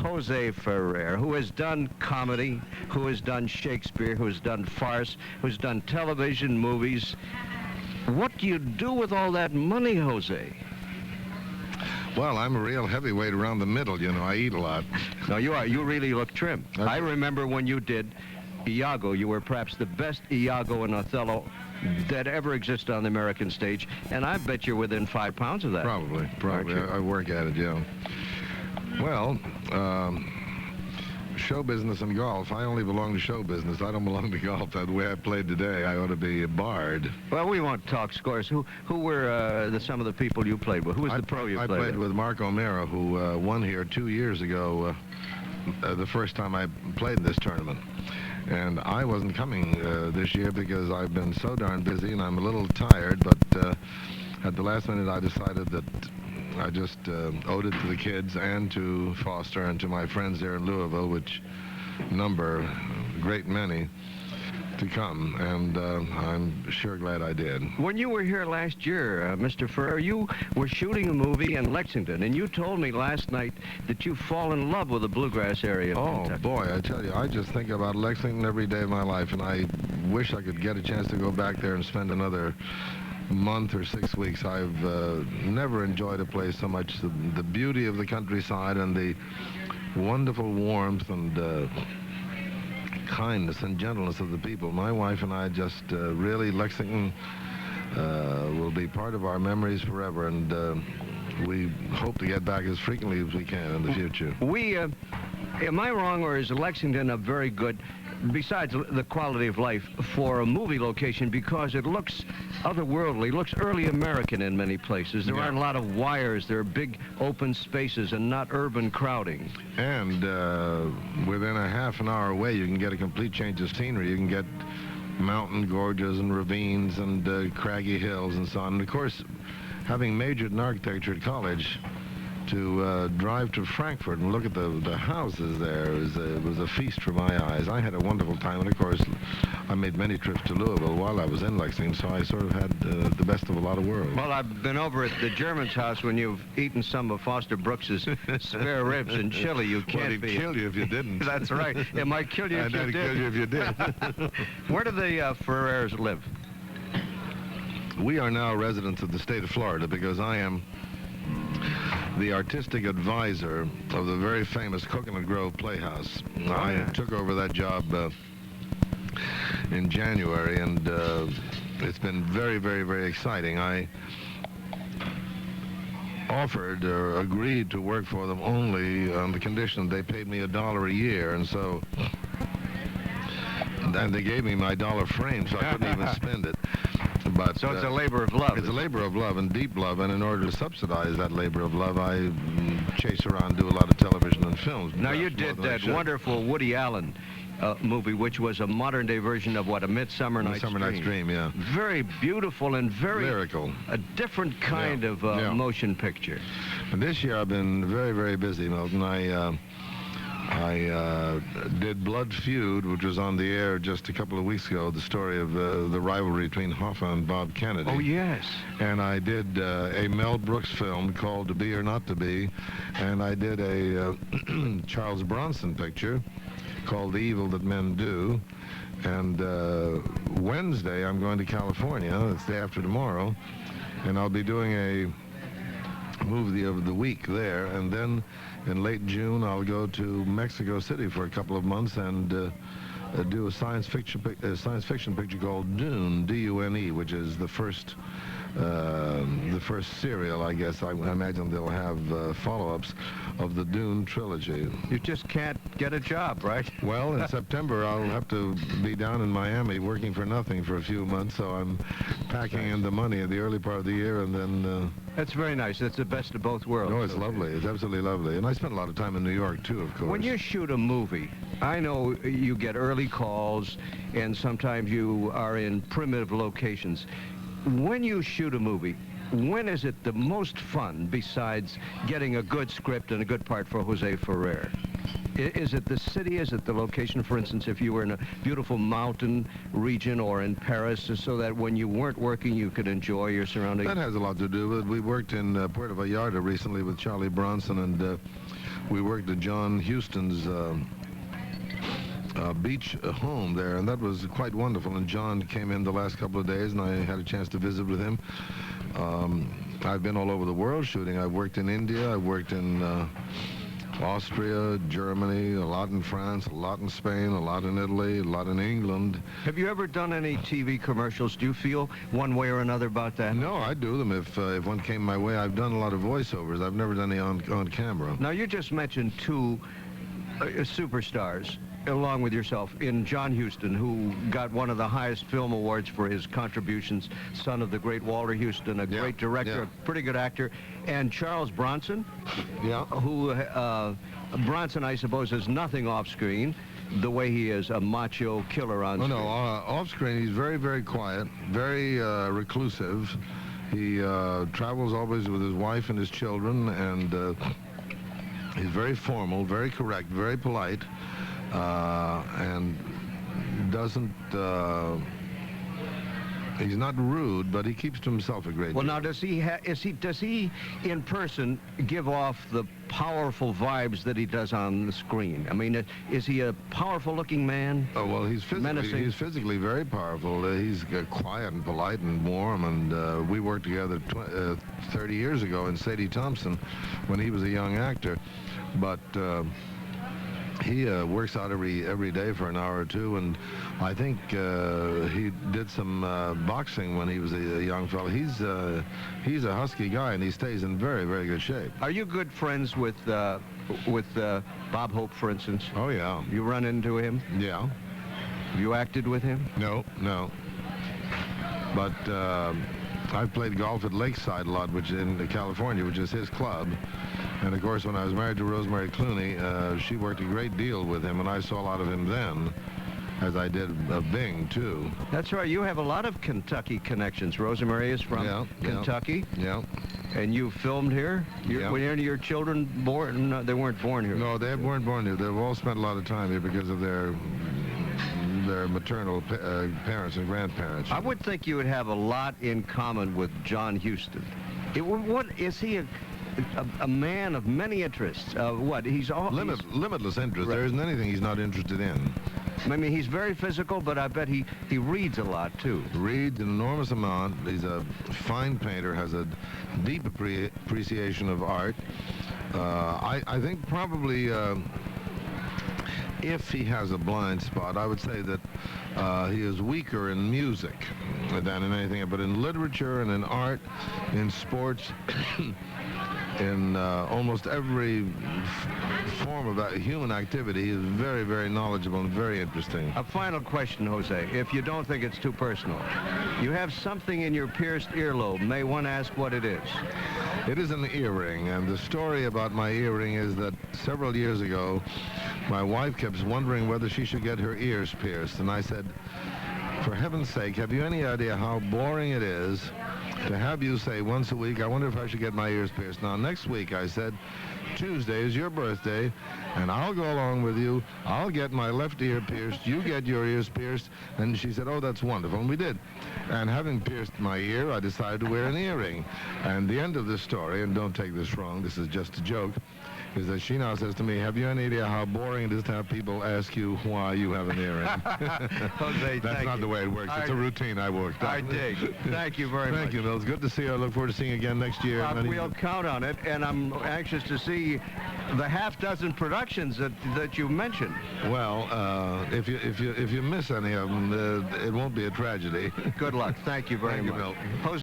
Jose Ferrer, who has done comedy, who has done Shakespeare, who has done farce, who has done television, movies. What do you do with all that money, Jose? Well, I'm a real heavyweight around the middle, you know. I eat a lot. No, you are. You really look trim. I remember when you did Iago. You were perhaps the best Iago and Othello that ever existed on the American stage, and I bet you're within 5 pounds of that. Probably. I work at it, yeah. Well, show business and golf. I only belong to show business. I don't belong to golf. The way I played today, I ought to be barred. Well, we won't talk scores. Who were some of the people you played with? Who was the pro you played with? I played with Mark O'Meara, who won here 2 years ago, the first time I played in this tournament. And I wasn't coming this year because I've been so darn busy and I'm a little tired, but at the last minute I decided that I just owed it to the kids and to Foster and to my friends there in Louisville, which number a great many, to come, and I'm sure glad I did. When you were here last year, Mr. Ferrer, you were shooting a movie in Lexington, and you told me last night that you fall in love with the Bluegrass area of Kentucky. Boy, I tell you, I just think about Lexington every day of my life, and I wish I could get a chance to go back there and spend another month or 6 weeks. I've never enjoyed a place so much. The beauty of the countryside and the wonderful warmth and kindness and gentleness of the people. My wife and I just really, Lexington will be part of our memories forever, and we hope to get back as frequently as we can in the future. Am I wrong, or is Lexington a very good, besides the quality of life, for a movie location, because it looks otherworldly, looks early American in many places. There aren't a lot of wires, there are big open spaces and not urban crowding. And within a half an hour away, you can get a complete change of scenery. You can get mountain gorges and ravines and craggy hills and so on. And of course, having majored in architecture at college, to drive to Frankfurt and look at the houses there was a feast for my eyes. I had a wonderful time, and of course, I made many trips to Louisville while I was in Lexington, so I sort of had the best of a lot of worlds. Well, I've been over at the German's house when you've eaten some of Foster Brooks's spare ribs and chili. You can't be. He'd kill you if you didn't. That's right. It might kill you if you did. I'd kill you if you did. Where do the Ferrers live? We are now residents of the state of Florida because I am the artistic advisor of the very famous Coconut Grove Playhouse. I took over that job in January, and it's been very, very, very exciting. I offered or agreed to work for them only on the condition they paid me $1 a year, and so they gave me my dollar frame, so I couldn't even spend it. But, so it's a labor of love. It's a labor of love and deep love, and in order to subsidize that labor of love, I chase around, do a lot of television and films. Now, you did that wonderful Woody Allen movie, which was a modern-day version of what, A Midsummer Night's Dream. Night's Dream, yeah. Very beautiful and very lyrical. A different kind of motion picture. And this year I've been very, very busy, Milton. I did Blood Feud, which was on the air just a couple of weeks ago, the story of the rivalry between Hoffa and Bob Kennedy. Oh, yes. And I did a Mel Brooks film called To Be or Not to Be, and I did a Charles Bronson picture called The Evil That Men Do. And Wednesday, I'm going to California. It's the day after tomorrow, and I'll be doing a movie of the week there, and then in late June, I'll go to Mexico City for a couple of months and do a science fiction picture called Dune, D-U-N-E, which is the first serial, I guess. I imagine they'll have follow-ups of the Dune trilogy. You just can't get a job, right? Well, in September, I'll have to be down in Miami working for nothing for a few months, so I'm packing in the money in the early part of the year, and then... That's very nice. That's the best of both worlds. Oh, it's lovely. It's absolutely lovely. And I spent a lot of time in New York, too, of course. When you shoot a movie, I know you get early calls, and sometimes you are in primitive locations. When you shoot a movie, when is it the most fun besides getting a good script and a good part for Jose Ferrer? Is it the city? Is it the location? For instance, if you were in a beautiful mountain region or in Paris, so that when you weren't working, you could enjoy your surroundings? That has a lot to do with it. We worked in Puerto Vallarta recently with Charlie Bronson, and we worked at John Huston's beach home there, and that was quite wonderful. And John came in the last couple of days, and I had a chance to visit with him. I've been all over the world shooting. I've worked in India, I've worked in Austria, Germany, a lot in France, a lot in Spain, a lot in Italy, a lot in England. Have you ever done any TV commercials? Do you feel one way or another about that? No, I do them if one came my way. I've done a lot of voiceovers. I've never done any on camera. Now, you just mentioned two superstars, along with yourself, in John Huston, who got one of the highest film awards for his contributions, son of the great Walter Huston, a great director, a pretty good actor, and Charles Bronson, who, Bronson, I suppose, is nothing off-screen, the way he is a macho killer on screen. No, off-screen, he's very, very quiet, very reclusive. He travels always with his wife and his children, and he's very formal, very correct, very polite. And doesn't, he's not rude, but he keeps to himself a great deal. Well, now, does he in person give off the powerful vibes that he does on the screen? I mean, is he a powerful-looking man? Oh, well, he's physically very powerful. He's quiet and polite and warm, and we worked together 30 years ago in Sadie Thompson when he was a young actor, but he works out every day for an hour or two, and I think he did some boxing when he was a young fellow. He's a husky guy, and he stays in very, very good shape. Are you good friends with Bob Hope, for instance? Oh, yeah. You run into him? Yeah. You acted with him? No. But I've played golf at Lakeside a lot, which in California, which is his club. And of course, when I was married to Rosemary Clooney, she worked a great deal with him, and I saw a lot of him then, as I did of Bing, too. That's right. You have a lot of Kentucky connections. Rosemary is from Kentucky. Yeah. And you filmed here? Were any of your children born? No, they weren't born here. No, they weren't born here. They've all spent a lot of time here because of their maternal parents and grandparents. I would think you would have a lot in common with John Huston. What is he? A man of many interests. He's all limitless interest. Right. There isn't anything he's not interested in. I mean, he's very physical, but I bet he reads a lot too. Reads an enormous amount. He's a fine painter, has a deep appreciation of art. I think probably if he has a blind spot, I would say that he is weaker in music than in anything, but in literature and in art, in sports, in almost every form of human activity, he is very, very knowledgeable and very interesting. A final question, Jose, if you don't think it's too personal. You have something in your pierced earlobe. May one ask what it is? It is an earring, and the story about my earring is that several years ago, my wife kept wondering whether she should get her ears pierced, and I said, for heaven's sake, have you any idea how boring it is to have you say once a week, I wonder if I should get my ears pierced. Now, next week, I said, Tuesday is your birthday, and I'll go along with you. I'll get my left ear pierced. You get your ears pierced. And she said, oh, that's wonderful. And we did. And having pierced my ear, I decided to wear an earring. And the end of this story, and don't take this wrong, this is just a joke, is that she now says to me, have you any idea how boring it is to have people ask you why you have an earring? Jose, that's not the way it works. It's a routine I worked out. I dig. Thank you very much. Thank you, Mills. Good to see you. I look forward to seeing you again next year. We'll count on it, and I'm anxious to see the half-dozen productions that you mentioned. Well, if you miss any of them, it won't be a tragedy. Good luck. Thank you very much. Thank you, Milton.